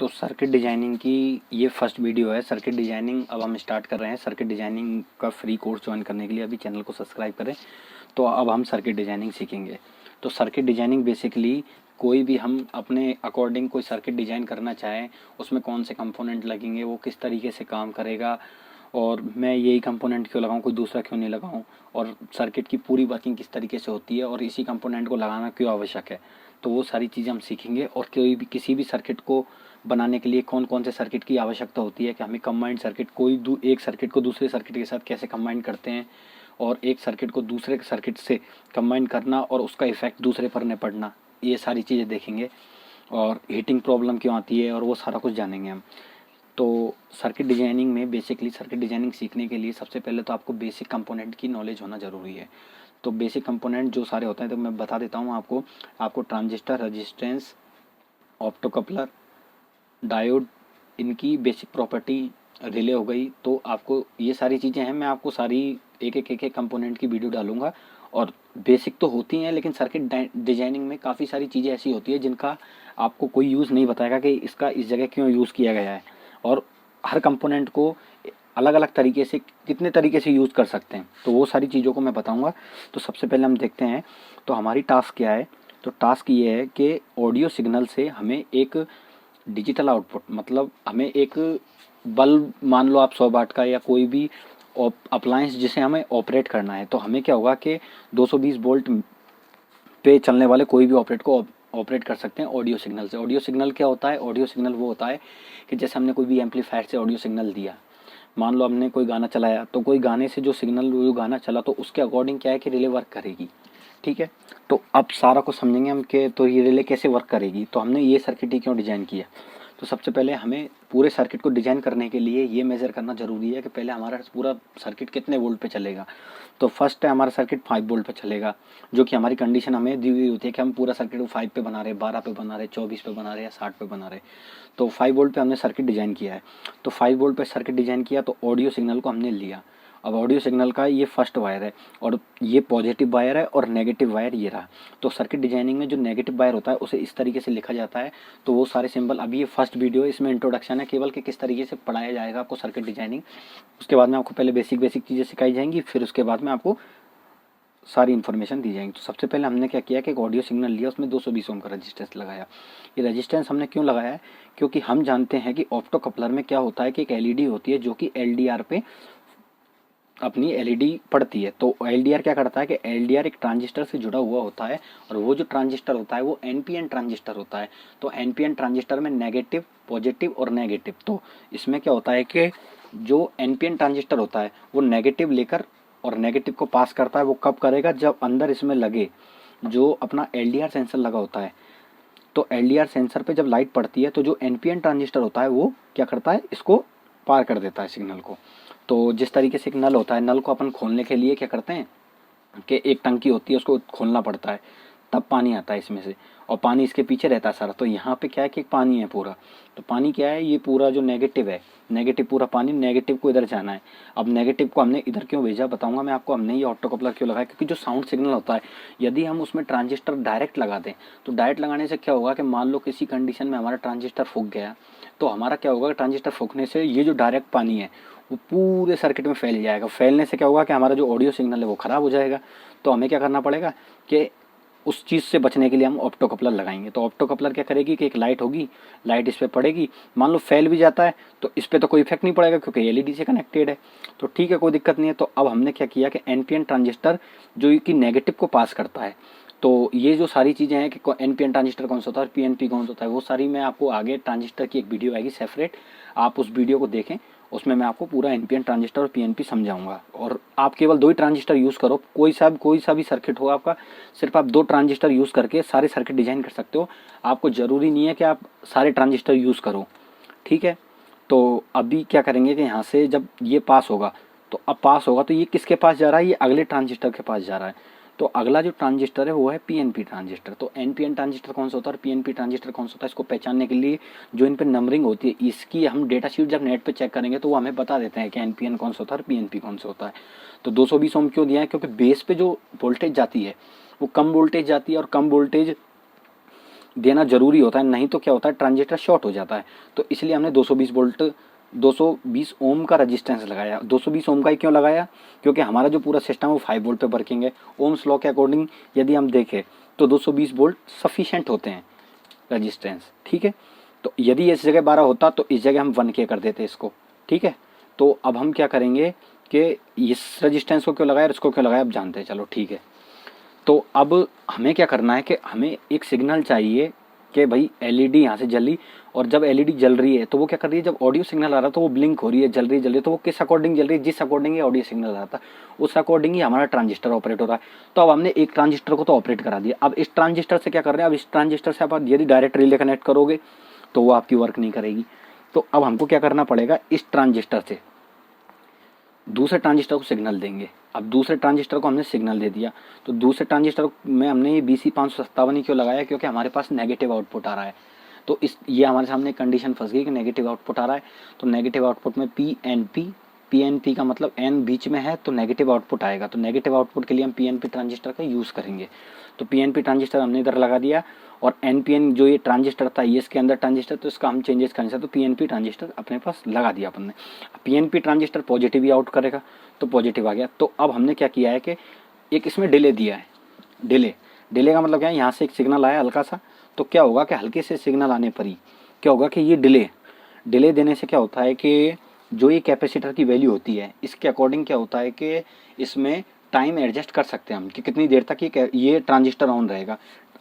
तो circuit designing की ये फर्स्ट वीडियो है। सर्किट डिजाइनिंग अब हम स्टार्ट कर रहे हैं। सर्किट डिजाइनिंग का फ्री कोर्स ज्वाइन करने के लिए अभी चैनल को सब्सक्राइब करें। तो अब हम सर्किट डिजाइनिंग सीखेंगे। तो सर्किट डिजाइनिंग बेसिकली कोई भी हम अपने अकॉर्डिंग कोई सर्किट डिजाइन करना चाहें, उसमें कौन से कंपोनेंट लगेंगे, वो किस तरीके से काम करेगा, और मैं यही कंपोनेंट क्यों लगाऊं, कोई दूसरा क्यों नहीं लगाऊं, और सर्किट की पूरी वर्किंग किस तरीके से होती है और इसी कंपोनेंट को लगाना क्यों आवश्यक है। तो वो सारी चीज़ें हम सीखेंगे। और कोई भी किसी भी सर्किट को बनाने के लिए कौन कौन से सर्किट की आवश्यकता होती है, कि हमें कंबाइंड सर्किट एक सर्किट को दूसरे सर्किट के साथ कैसे कंबाइन करते हैं, और एक सर्किट को दूसरे सर्किट से कंबाइन करना और उसका इफेक्ट दूसरे पर न पड़ना, ये सारी चीज़ें देखेंगे। और हीटिंग प्रॉब्लम क्यों आती है और वो सारा कुछ जानेंगे हम। तो सर्किट डिजाइनिंग में बेसिकली सर्किट डिजाइनिंग सीखने के लिए सबसे पहले तो आपको बेसिक कंपोनेंट की नॉलेज होना ज़रूरी है। तो बेसिक कंपोनेंट जो सारे होते हैं तो मैं बता देता हूँ आपको ट्रांजिस्टर, रेजिस्टेंस, ऑप्टोकपलर, डायोड, इनकी बेसिक प्रॉपर्टी, रिले हो गई। तो आपको ये सारी चीज़ें हैं। मैं आपको सारी एक एक कंपोनेंट की वीडियो डालूंगा। और बेसिक तो होती हैं, लेकिन सर्किट डिजाइनिंग में काफ़ी सारी चीज़ें ऐसी होती है जिनका आपको कोई यूज़ नहीं बताएगा कि इसका इस जगह क्यों यूज़ किया गया है, और हर कंपोनेंट को अलग अलग तरीके से कितने तरीके से यूज़ कर सकते हैं। तो वो सारी चीज़ों को मैं बताऊंगा। तो सबसे पहले हम देखते हैं तो हमारी टास्क क्या है। तो टास्क ये है कि ऑडियो सिग्नल से हमें एक डिजिटल आउटपुट, मतलब हमें एक बल्ब, मान लो आप 100 वाट का या कोई भी अप्लायंस जिसे हमें ऑपरेट करना है, तो हमें क्या होगा कि 220 वोल्ट पे चलने वाले कोई भी ऑपरेट को ऑपरेट कर सकते हैं ऑडियो सिग्नल से। ऑडियो सिग्नल क्या होता है? ऑडियो सिग्नल वो होता है कि जैसे हमने कोई भी एम्पलीफायर से ऑडियो सिग्नल दिया, मान लो हमने कोई गाना चलाया, तो कोई गाने से जो सिग्नल, जो गाना चला, तो उसके अकॉर्डिंग क्या है कि रिले वर्क करेगी। ठीक है, तो अब सारा कुछ समझेंगे हम कि तो ये रिले कैसे वर्क करेगी। तो हमने ये सर्किट ही क्यों डिजाइन किया। तो सबसे पहले हमें पूरे सर्किट को डिजाइन करने के लिए ये मेजर करना जरूरी है कि पहले हमारा पूरा सर्किट कितने वोल्ट पे चलेगा। तो फर्स्ट है हमारा सर्किट 5 वोल्ट पे चलेगा, जो कि हमारी कंडीशन हमें दी हुई होती है कि हम पूरा सर्किट 5 पे बना रहे, 12 पे बना रहे, 24 पे बना रहे या 60 पे बना रहे। तो 5 वोल्ट पे हमने सर्किट डिजाइन किया है। तो 5 वोल्ट पे सर्किट डिजाइन किया, तो ऑडियो सिग्नल को हमने लिया। अब ऑडियो सिग्नल का ये फर्स्ट वायर है, और ये पॉजिटिव वायर है, और नेगेटिव वायर ये रहा। तो सर्किट डिजाइनिंग में जो नेगेटिव वायर होता है उसे इस तरीके से लिखा जाता है। तो वो सारे सिंबल, अभी ये फर्स्ट वीडियो, इसमें इंट्रोडक्शन है केवल कि किस तरीके से पढ़ाया जाएगा आपको सर्किट डिजाइनिंग। उसके बाद में आपको पहले बेसिक चीज़ें सिखाई जाएंगी, फिर उसके बाद में आपको सारी इन्फॉर्मेशन दी जाएंगी। तो सबसे पहले हमने क्या किया कि एक ऑडियो सिग्नल लिया, उसमें 220 ओम का रेजिस्टेंस लगाया। ये रेजिस्टेंस हमने क्यों लगाया है? क्योंकि हम जानते हैं कि ऑप्टो कपलर में क्या होता है कि एक एलईडी होती है जो कि एलडीआर पे अपनी एलईडी पड़ती है। तो एलडीआर क्या करता है कि एलडीआर एक ट्रांजिस्टर से जुड़ा हुआ होता है, और वो जो ट्रांजिस्टर होता है वो एनपीएन ट्रांजिस्टर होता है। तो एनपीएन ट्रांजिस्टर में नेगेटिव, पॉजिटिव और नेगेटिव। तो इसमें क्या होता है कि जो एनपीएन ट्रांजिस्टर होता है वो नेगेटिव लेकर और नेगेटिव को पास करता है। वो कब करेगा? जब अंदर इसमें लगे जो अपना एलडीआर सेंसर लगा होता है। तो एलडीआर सेंसर पे जब लाइट पड़ती है तो जो एनपीएन ट्रांजिस्टर होता है वो क्या करता है? इसको पार कर देता है सिग्नल को। तो जिस तरीके से एक नल होता है, नल को अपन खोलने के लिए क्या करते हैं कि एक टंकी होती है, उसको खोलना पड़ता है, तब पानी आता है इसमें से, और पानी इसके पीछे रहता है सारा। तो यहाँ पे क्या है कि पानी है पूरा। तो पानी क्या है? ये पूरा जो नेगेटिव है, नेगेटिव पूरा पानी, नेगेटिव को इधर जाना है। अब नेगेटिव को हमने इधर क्यों भेजा बताऊंगा मैं आपको। हमने ये ऑप्टो कपलर क्यों लगाया? क्योंकि जो साउंड सिग्नल होता है, यदि हम उसमें ट्रांजिस्टर डायरेक्ट लगा दें, तो डायरेक्ट लगाने से क्या होगा कि मान लो किसी कंडीशन में हमारा ट्रांजिस्टर फूक गया, तो हमारा क्या होगा? ट्रांजिस्टर फूकने से ये जो डायरेक्ट पानी है वो पूरे सर्किट में फैल जाएगा। फैलने से क्या होगा कि हमारा जो ऑडियो सिग्नल है वो ख़राब हो जाएगा। तो हमें क्या करना पड़ेगा कि उस चीज़ से बचने के लिए हम ऑप्टो कपलर लगाएंगे। तो ऑप्टो कपलर क्या करेगी कि एक लाइट होगी, लाइट इस पर पड़ेगी, मान लो फैल भी जाता है तो इस पर तो कोई इफेक्ट नहीं पड़ेगा क्योंकि एलईडी से कनेक्टेड है। तो ठीक है, कोई दिक्कत नहीं है। तो अब हमने क्या किया कि एनपीएन ट्रांजिस्टर जो कि नेगेटिव को पास करता है, तो ये जो सारी चीज़ें हैं कि एनपीएन ट्रांजिस्टर कौन सा होता है और पीएनपी कौन सा होता है, वो सारी मैं आपको आगे ट्रांजिस्टर की एक वीडियो आएगी सेपरेट, आप उस वीडियो को देखें। उसमें मैं आपको पूरा एनपीएन ट्रांजिस्टर और पीएनपी समझाऊंगा। और आप केवल 2 ही ट्रांजिस्टर यूज़ करो, कोई सा भी सर्किट हो आपका, सिर्फ आप 2 ट्रांजिस्टर यूज़ करके सारे सर्किट डिजाइन कर सकते हो। आपको ज़रूरी नहीं है कि आप सारे ट्रांजिस्टर यूज़ करो। ठीक है, तो अभी क्या करेंगे कि यहाँ से जब ये पास होगा, तो अब पास होगा तो ये किसके पास जा रहा है? ये अगले ट्रांजिस्टर के पास जा रहा है। तो अगला जो ट्रांजिस्टर है वो है पीएनपी ट्रांजिस्टर। तो एनपीएन ट्रांजिस्टर कौन सा होता है और पीएनपी ट्रांजिस्टर कौन सा होता है, इसको पहचानने के लिए जो इन पे नंबरिंग होती है, इसकी हम डेटा शीट जब नेट पे चेक करेंगे तो वो हमें बता देते हैं कि एनपीएन कौन सा होता है और पीएनपी कौन सा होता है। तो 220 ओम क्यों दिया है? क्योंकि बेस पे जो वोल्टेज जाती है वो कम वोल्टेज जाती है, और कम वोल्टेज देना ज़रूरी होता है, नहीं तो क्या होता है ट्रांजिस्टर शॉर्ट हो जाता है। तो इसलिए हमने 220 वोल्ट 220 ओम का रजिस्टेंस लगाया। 220 ओम का ही क्यों लगाया? क्योंकि हमारा जो पूरा सिस्टम है वो 5 वोल्ट पे वर्किंग है। ओम्स लॉ के अकॉर्डिंग यदि हम देखें तो 220 वोल्ट सफिशिएंट होते हैं रजिस्टेंस, ठीक है। तो यदि इस जगह 12 होता तो इस जगह हम 1K कर देते इसको, ठीक है। तो अब हम क्या करेंगे कि इस रजिस्टेंस को क्यों लगाया और इसको क्यों लगाया अब जानते हैं, चलो ठीक है। तो अब हमें क्या करना है कि हमें एक सिग्नल चाहिए कि भाई एलईडी यहाँ से जली, और जब एलईडी जल रही है तो वो क्या कर रही है, जब ऑडियो सिग्नल आ रहा है तो वो ब्लिंक हो रही है, जल रही है, तो वो किस अकॉर्डिंग जल रही है, जिस अकॉर्डिंग ये ऑडियो सिग्नल आ रहा था उस अकॉर्डिंग ही हमारा ट्रांजिस्टर ऑपरेट हो रहा है। तो अब हमने एक ट्रांजिस्टर को तो ऑपरेट करा दिया, अब इस ट्रांजिस्टर से क्या कर रहे हैं, अब इस ट्रांजिस्टर से आप यदि डायरेक्ट रिले कनेक्ट करोगे तो वो आपकी वर्क नहीं करेगी। तो अब हमको क्या करना पड़ेगा, इस ट्रांजिस्टर से दूसरे ट्रांजिस्टर को सिग्नल देंगे। अब दूसरे ट्रांजिस्टर को हमने सिग्नल दे दिया, तो दूसरे ट्रांजिस्टर में हमने ये BC557 ही क्यों लगाया, क्योंकि हमारे पास नेगेटिव आउटपुट आ रहा है। तो ये हमारे सामने कंडीशन फंस गई कि नेगेटिव आउटपुट आ रहा है, तो नेगेटिव आउटपुट में PNP का मतलब N बीच में है तो नेगेटिव आउटपुट आएगा। तो नेगेटिव आउटपुट के लिए हम PNP ट्रांजिस्टर का यूज़ करेंगे। तो PNP ट्रांजिस्टर हमने इधर लगा दिया, और NPN जो ये ट्रांजिस्टर था ये इसके अंदर ट्रांजिस्टर, तो इसका हम चेंजेस करने से तो PNP ट्रांजिस्टर अपने पास लगा दिया अपन ने। PNP ट्रांजिस्टर पॉजिटिव ही आउट करेगा, तो पॉजिटिव आ गया। तो अब हमने क्या किया है कि एक इसमें डिले दिया है। डिले का मतलब क्या है, यहाँ से एक सिग्नल आया हल्का सा, तो क्या होगा कि हल्के से सिग्नल आने पर ही क्या होगा कि ये डिले देने से क्या होता है कि जो ये कैपेसिटर की वैल्यू होती है इसके अकॉर्डिंग क्या होता है कि इसमें टाइम एडजस्ट कर सकते हैं हम कि कितनी देर तक ये ट्रांजिस्टर ऑन रहेगा।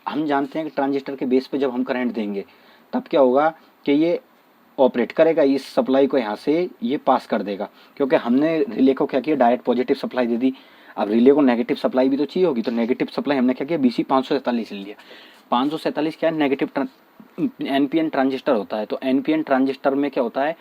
हम जानते हैं कि ट्रांजिस्टर के बेस पे जब हम करंट देंगे तब क्या होगा कि ये ऑपरेट करेगा, इस सप्लाई को यहाँ से ये पास कर देगा, क्योंकि हमने रिले को क्या किया, डायरेक्ट पॉजिटिव सप्लाई दे दी। अब रिले को नेगेटिव सप्लाई भी तो चाहिए होगी, तो नेगेटिव सप्लाई हमने क्या किया, BC547 ले लिया। 547 क्या है, नेगेटिव NPN ट्रांजिस्टर होता है। तो NPN ट्रांजिस्टर में क्या होता है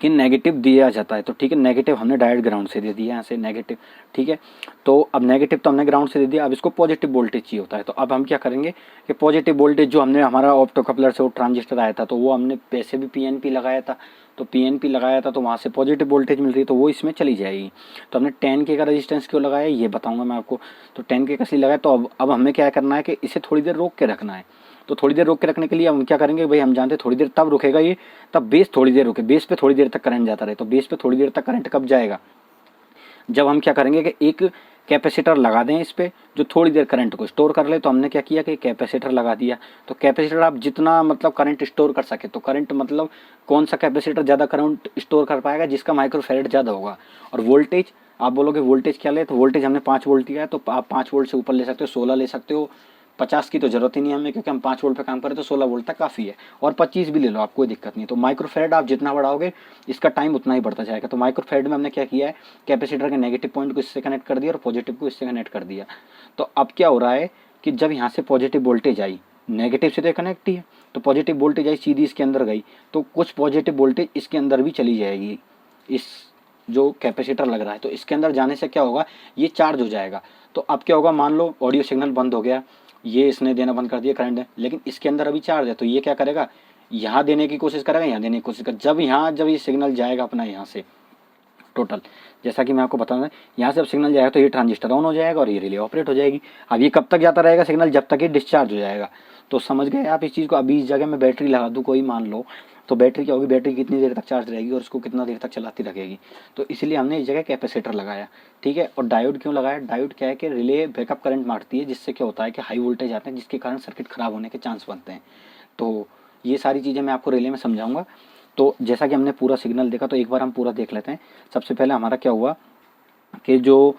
कि नेगेटिव दिया जाता है, तो ठीक है, नेगेटिव हमने डायरेक्ट ग्राउंड से दे दिया यहाँ से नेगेटिव, ठीक है। तो अब नेगेटिव तो हमने ग्राउंड से दे दिया, अब इसको पॉजिटिव वोल्टेज चाहिए होता है। तो अब हम क्या करेंगे कि पॉजिटिव वोल्टेज जो हमने हमारा ऑप्टोकपलर से वो ट्रांजिस्टर आया था तो वो हमने वैसे भी PNP लगाया था, तो PNP लगाया था तो वहाँ से पॉजिटिव वोल्टेज मिल रही है, तो वो इसमें चली जाएगी। तो हमने 10K का रजिस्टेंस क्यों लगाया ये बताऊँगा मैं आपको। तो 10K का इसलिए लगाया, तो अब हमें क्या करना है कि इसे थोड़ी देर रोक के रखना है। तो थोड़ी देर रोक के रखने के लिए हम क्या करेंगे भाई, हम जानते हैं थोड़ी देर तब रुकेगा ये, तब बेस थोड़ी देर रुके, बेस पे थोड़ी देर तक करंट जाता रहे। तो बेस पे थोड़ी देर तक करंट कब जाएगा, जब हम क्या करेंगे कि एक कैपेसिटर लगा दें इस पे जो थोड़ी देर करंट को स्टोर कर ले। तो हमने क्या किया कि कैपेसिटर लगा दिया। तो कैपेसिटर आप जितना मतलब करंट स्टोर कर सके, तो करंट मतलब कौन सा कैपेसिटर ज़्यादा करंट स्टोर कर पाएगा, जिसका माइक्रोफैरेड ज़्यादा होगा। और वोल्टेज आप बोलोगे वोल्टेज क्या ले, तो वोल्टेज हमने 5 वोल्ट दिया है, तो आप 5 वोल्ट से ऊपर ले सकते हो, 16 ले सकते हो, 50 की तो जरूरत ही नहीं है हमें, क्योंकि हम 5 वोल्ट पे काम करें तो 16 वोल्ट तक काफ़ी है। और 25 भी ले लो आप, कोई दिक्कत नहीं। तो माइक्रोफैरेड आप जितना बढ़ाओगे इसका टाइम उतना ही बढ़ता जाएगा। तो माइक्रोफैरेड में हमने क्या किया है, कैपेसिटर के नेगेटिव पॉइंट को इससे कनेक्ट कर दिया और पॉजिटिव को इससे कनेक्ट कर दिया। तो अब क्या हो रहा है कि जब यहाँ से पॉजिटिव वोल्टेज आई, नेगेटिव से तो कनेक्ट ही है, तो पॉजिटिव वोल्टेज आई सीधी इसके अंदर गई, तो कुछ पॉजिटिव वोल्टेज इसके अंदर भी चली जाएगी, इस जो कैपेसिटर लग रहा है। तो इसके अंदर जाने से क्या होगा, ये चार्ज हो जाएगा। तो अब क्या होगा, मान लो ऑडियो सिग्नल बंद हो गया, ये इसने देना बंद कर दिया करंट, लेकिन इसके अंदर अभी चार्ज है, तो ये क्या करेगा, यहाँ देने की कोशिश करेगा, यहाँ देने की कोशिश करेगा। जब ये सिग्नल जाएगा अपना यहाँ से टोटल, जैसा कि मैं आपको बता रहा, यहाँ से अब सिग्नल जाएगा तो ये ट्रांजिस्टर ऑन हो जाएगा और ये रिले ऑपरेट हो जाएगी। अब ये कब तक जाता रहेगा सिग्नल, जब तक ये डिस्चार्ज हो जाएगा। तो समझ गए आप इस चीज़ को। अभी इस जगह में बैटरी लगा दूँ कोई, मान लो, तो बैटरी क्या होगी, बैटरी कितनी देर तक चार्ज रहेगी और उसको कितना देर तक चलाती रहेगी। तो इसलिए हमने इस जगह कैपेसिटर लगाया, ठीक है। और डायोड क्यों लगाया, डायोड क्या है कि रिले बैकअप करंट मारती है, जिससे क्या होता है कि हाई वोल्टेज आते हैं, जिसके कारण सर्किट खराब होने के चांस बनते हैं। तो ये सारी चीज़ें मैं आपको रिले में समझाऊंगा। तो जैसा कि हमने पूरा सिग्नल देखा, तो एक बार हम पूरा देख लेते हैं। सबसे पहले हमारा क्या हुआ कि जो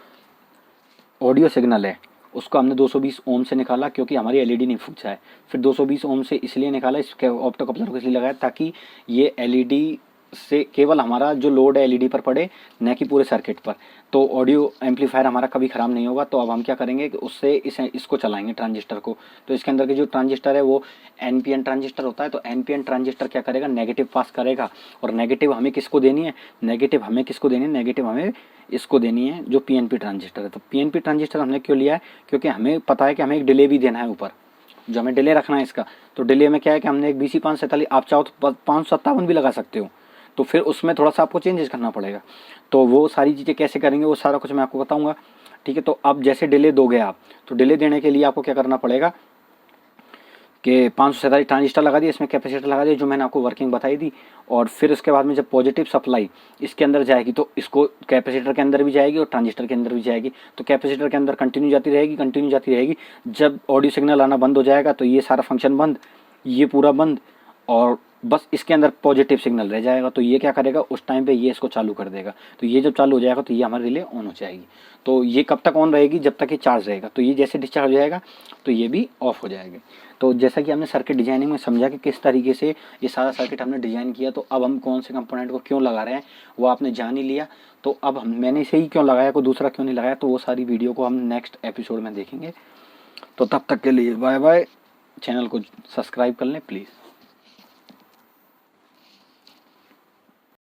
ऑडियो सिग्नल है उसको हमने 220 ओम से निकाला, क्योंकि हमारी एलईडी नहीं फूक जाए। फिर 220 ओम से इसलिए निकाला, इसके ऑप्टोकपलर को इसलिए लगाया ताकि ये एलईडी से केवल हमारा जो लोड है एलईडी पर पड़े, न कि पूरे सर्किट पर। तो ऑडियो एम्पलीफायर हमारा कभी ख़राब नहीं होगा। तो अब हम क्या करेंगे कि उससे इसको चलाएंगे ट्रांजिस्टर को। तो इसके अंदर के जो ट्रांजिस्टर है वो NPN ट्रांजिस्टर होता है। तो NPN ट्रांजिस्टर क्या करेगा, नेगेटिव पास करेगा। और नेगेटिव हमें किसको देनी है, नेगेटिव हमें इसको देनी है जो PNP ट्रांजिस्टर है। तो PNP ट्रांजिस्टर हमने क्यों लिया है, क्योंकि हमें पता है कि हमें एक डिले भी देना है ऊपर, जो हमें डिले रखना है इसका। तो डिले में क्या है कि हमने एक BC547, आप चाहो तो 557 भी लगा सकते हो, तो फिर उसमें थोड़ा सा आपको चेंजेस करना पड़ेगा। तो वो सारी चीज़ें कैसे करेंगे वो सारा कुछ मैं आपको बताऊंगा, ठीक है। तो अब जैसे डिले दोगे आप, तो डिले देने के लिए आपको क्या करना पड़ेगा कि 547 ट्रांजिस्टर लगा दिया, इसमें कैपेसिटर लगा दिया जो मैंने आपको वर्किंग बताई थी। और फिर उसके बाद में जब पॉजिटिव सप्लाई इसके अंदर जाएगी तो इसको कैपेसिटर के अंदर भी जाएगी और ट्रांजिस्टर के अंदर भी जाएगी। तो कैपेसिटर के अंदर कंटिन्यू जाती रहेगी। जब ऑडियो सिग्नल आना बंद हो जाएगा तो ये सारा फंक्शन बंद, ये पूरा बंद, और बस इसके अंदर पॉजिटिव सिग्नल रह जाएगा। तो ये क्या करेगा, उस टाइम पे ये इसको चालू कर देगा। तो ये जब चालू हो जाएगा तो ये हमारे रिले ऑन हो जाएगी। तो ये कब तक ऑन रहेगी, जब तक ये चार्ज रहेगा। तो ये जैसे डिस्चार्ज हो जाएगा तो ये भी ऑफ हो जाएगी। तो जैसा कि हमने सर्किट डिजाइनिंग में समझा कि किस तरीके से ये सारा सर्किट हमने डिजाइन किया, तो अब हम कौन से कंपोनेंट को क्यों लगा रहे हैं वो आपने जान ही लिया। तो अब मैंने इसे ही क्यों लगाया, कोई दूसरा क्यों नहीं लगाया, तो वो सारी वीडियो को हम नेक्स्ट एपिसोड में देखेंगे। तो तब तक के लिए बाय बाय। चैनल को सब्सक्राइब कर लें प्लीज़।